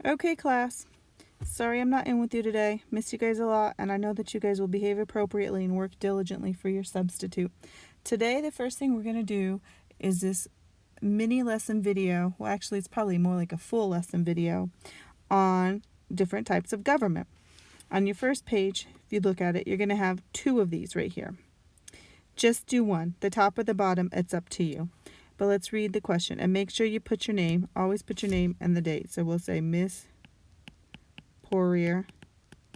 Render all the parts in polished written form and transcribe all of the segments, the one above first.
Okay, class. Sorry I'm not in with you today. Miss you guys a lot, and I know that you guys will behave appropriately and work diligently for your substitute. Today, the first thing we're going to do is this mini lesson video. Well, actually, it's probably more like a full lesson video on different types of government. On your first page, if you look at it, you're going to have two of these right here. Just do one. The top or the bottom, it's up to you. But let's read the question and make sure you put your name. Always put your name and the date. So we'll say Miss Poirier.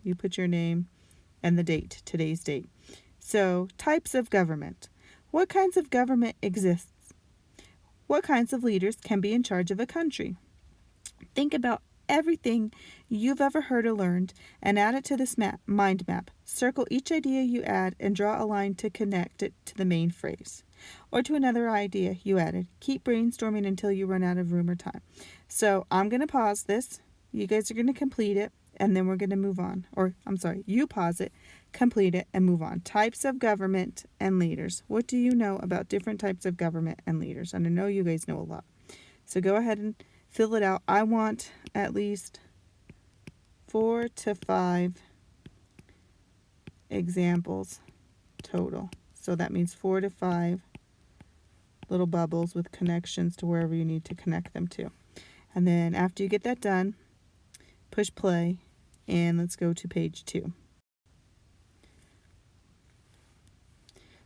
You put your name and the date, today's date. So, types of government. What kinds of government exists? What kinds of leaders can be in charge of a country? Think about everything you've ever heard or learned and add it to this mind map. Circle each idea you add and draw a line to connect it to the main phrase or to another idea you added. Keep brainstorming until you run out of room or time. So I'm going to pause this. You guys are going to complete it and then we're going to move on. Or, I'm sorry, you pause it, complete it, and move on. Types of government and leaders. What do you know about different types of government and leaders? And I know you guys know a lot. So go ahead and fill it out. I want at least 4 to 5 examples total. So that means 4 to 5 little bubbles with connections to wherever you need to connect them to. And then after you get that done, push play and let's go to page 2.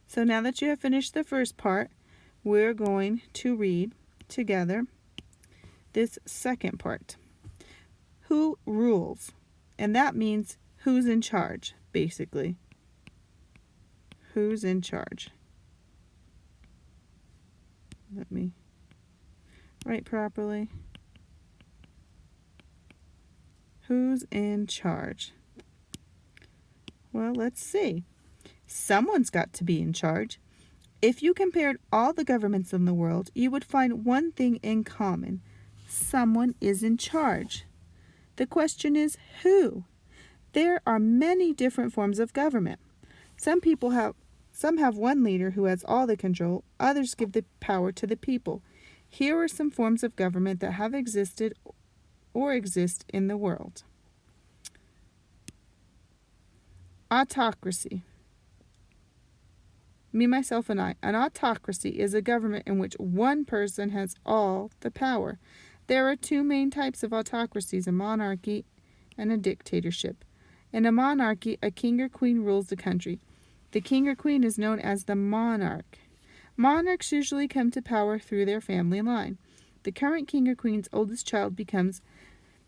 So now that you have finished the first part, we're going to read together this second part. Who rules? And that means who's in charge, basically. Who's in charge? Let me write properly. Who's in charge? Well, let's see. Someone's got to be in charge. If you compared all the governments in the world, you would find one thing in common. Someone is in charge. The question is who? There are many different forms of government. Some have one leader who has all the control, others give the power to the people. Here are some forms of government that have existed or exist in the world. Autocracy. Me, myself, and I. An autocracy is a government in which one person has all the power. There are two main types of autocracies, a monarchy and a dictatorship. In a monarchy, a king or queen rules the country. The king or queen is known as the monarch. Monarchs usually come to power through their family line. The current king or queen's oldest child becomes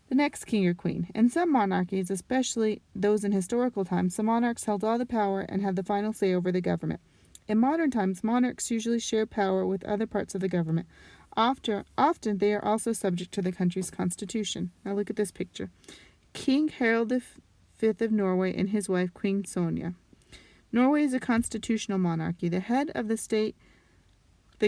the next king or queen. In some monarchies, especially those in historical times, the monarchs held all the power and had the final say over the government. In modern times, monarchs usually share power with other parts of the government. Often they are also subject to the country's constitution. Now look at this picture. King Harald V of Norway and his wife Queen Sonja. Norway is a constitutional monarchy. The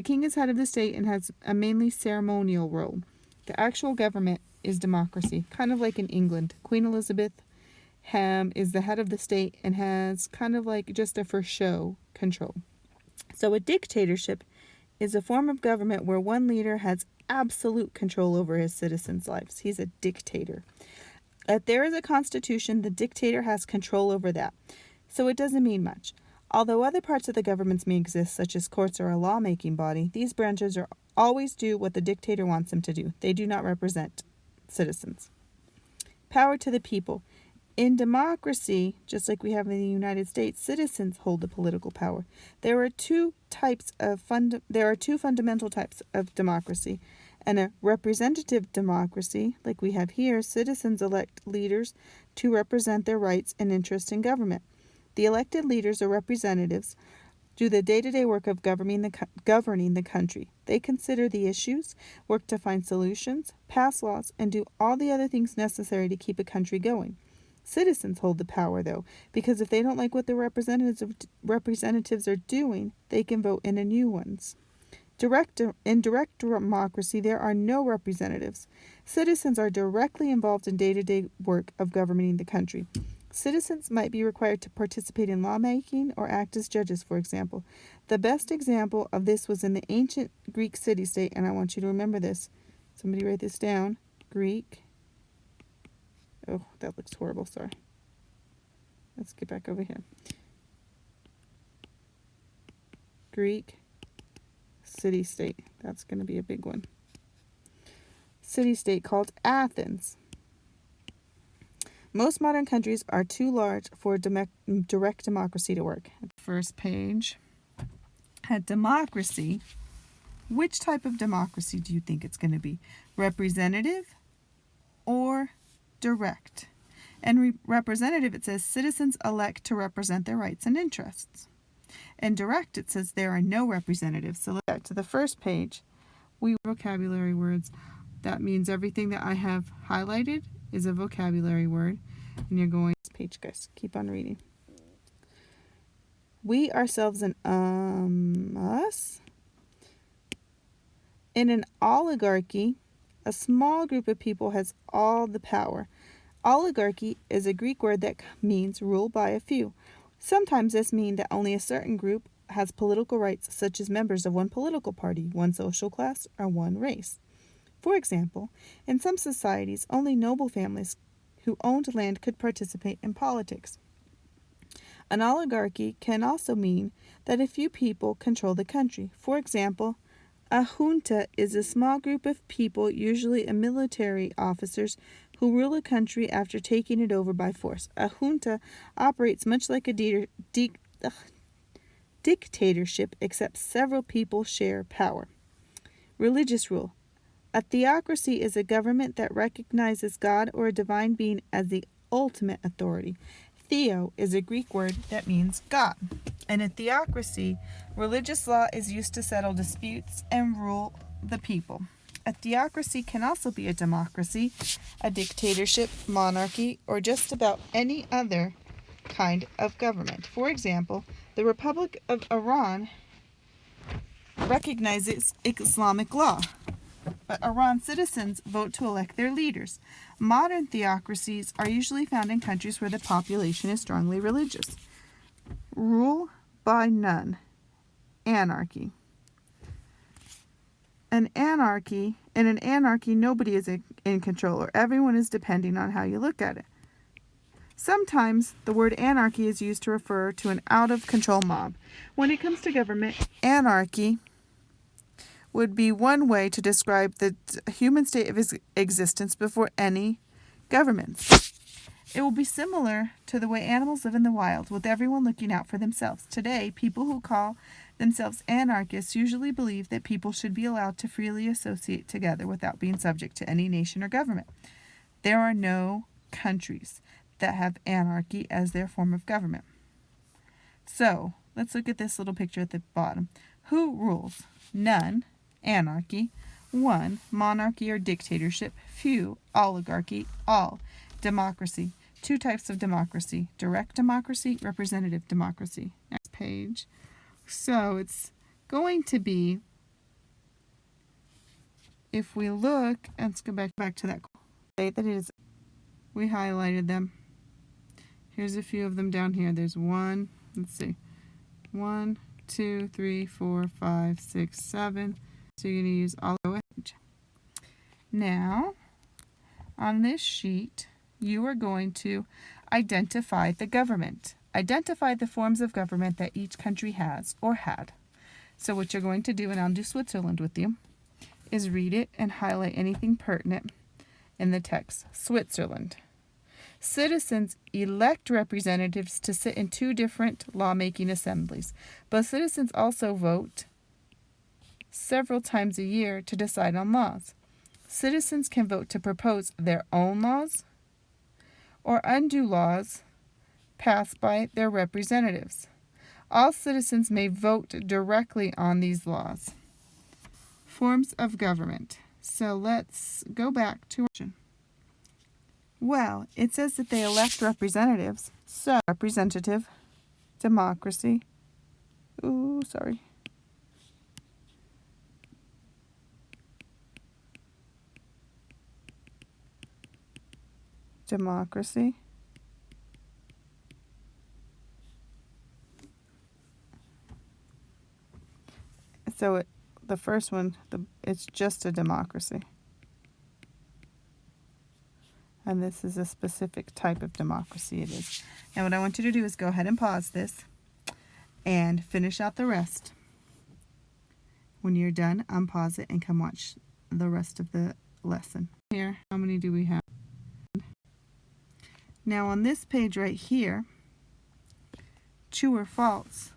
king is head of the state and has a mainly ceremonial role. The actual government is democracy, kind of like in England. Queen Elizabeth is the head of the state and has kind of like just a for show control. So a dictatorship is a form of government where one leader has absolute control over his citizens' lives. He's a dictator. If there is a constitution, the dictator has control over that. So it doesn't mean much. Although other parts of the governments may exist, such as courts or a lawmaking body, these branches always do what the dictator wants them to do. They do not represent citizens. Power to the people. In democracy, just like we have in the United States, citizens hold the political power. There are two fundamental types of democracy. And a representative democracy, like we have here, citizens elect leaders to represent their rights and interests in government. The elected leaders or representatives do the day-to-day work of governing the country. They consider the issues, work to find solutions, pass laws, and do all the other things necessary to keep a country going. Citizens hold the power, though, because if they don't like what the representatives are doing, they can vote in new ones. In direct democracy, there are no representatives. Citizens are directly involved in day-to-day work of governing the country. Citizens might be required to participate in lawmaking or act as judges, for example. The best example of this was in the ancient Greek city-state, and I want you to remember this. Somebody write this down. Greek Oh, that looks horrible. Sorry. Let's get back over here. Greek city-state. That's going to be a big one. City-state called Athens. Most modern countries are too large for direct democracy to work. First page. At democracy, which type of democracy do you think it's going to be? Representative or direct? And representative, it says citizens elect to represent their rights and interests. And direct, it says there are no representatives. So let's back to the first page. We vocabulary words. That means everything that I have highlighted is a vocabulary word. And you're going this page, guys. Keep on reading. We, ourselves, and us. In an oligarchy, a small group of people has all the power. Oligarchy is a Greek word that means rule by a few. Sometimes this means that only a certain group has political rights, such as members of one political party, one social class, or one race. For example, in some societies, only noble families who owned land could participate in politics. An oligarchy can also mean that a few people control the country. For example, a junta is a small group of people, usually military officers, who rule a country after taking it over by force. A junta operates much like a dictatorship, except several people share power. Religious rule. A theocracy is a government that recognizes God or a divine being as the ultimate authority. Theo is a Greek word that means God. In a theocracy, religious law is used to settle disputes and rule the people. A theocracy can also be a democracy, a dictatorship, monarchy, or just about any other kind of government. For example, the Republic of Iran recognizes Islamic law, but Iran citizens vote to elect their leaders. Modern theocracies are usually found in countries where the population is strongly religious. Rule by none. Anarchy. In an anarchy, nobody is in control, or everyone is depending on how you look at it. Sometimes the word anarchy is used to refer to an out-of-control mob. When it comes to government, anarchy would be one way to describe the human state of existence before any governments. It will be similar to the way animals live in the wild, with everyone looking out for themselves. Today, people who call themselves anarchists usually believe that people should be allowed to freely associate together without being subject to any nation or government. There are no countries that have anarchy as their form of government. So, let's look at this little picture at the bottom. Who rules? None. Anarchy. One. Monarchy or dictatorship. Few. Oligarchy. All. Democracy. Two types of democracy. Direct democracy, representative democracy. Next page. So it's going to be, if we look, let's go back to that state that it is. We highlighted them. Here's a few of them down here. There's one, let's see, 1, 2, 3, 4, 5, 6, 7. So you're going to use all the way. Now, on this sheet, you are going to identify the government. Identify the forms of government that each country has or had. So what you're going to do, and I'll do Switzerland with you, is read it and highlight anything pertinent in the text. Switzerland. Citizens elect representatives to sit in two different lawmaking assemblies, but citizens also vote several times a year to decide on laws. Citizens can vote to propose their own laws or undo laws passed by their representatives. All citizens may vote directly on these laws. Forms of government. So let's go back to well, it says that they elect representatives. So representative, democracy. Democracy. So the first one, it's just a democracy. and this is a specific type of democracy it is. Now what I want you to do is go ahead and pause this and finish out the rest. When you're done, unpause it and come watch the rest of the lesson. Here, how many do we have? Now on this page right here, true or false.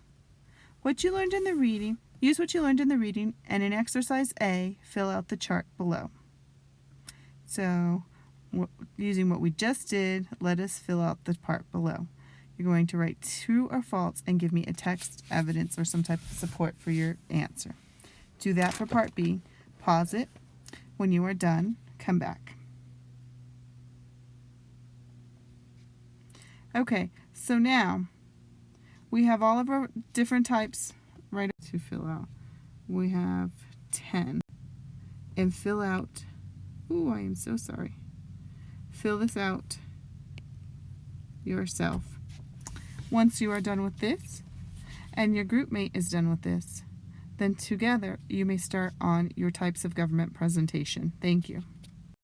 What you learned in the reading, use what you learned in the reading, and in exercise A, fill out the chart below. So, using what we just did, let us fill out the part below. You're going to write true or false and give me a text, evidence, or some type of support for your answer. Do that for part B. Pause it. When you are done, come back. Okay, so now we have all of our different types right to fill out. We have 10. And fill out, ooh, I am so sorry. Fill this out yourself. Once you are done with this, and your group mate is done with this, then together you may start on your types of government presentation. Thank you.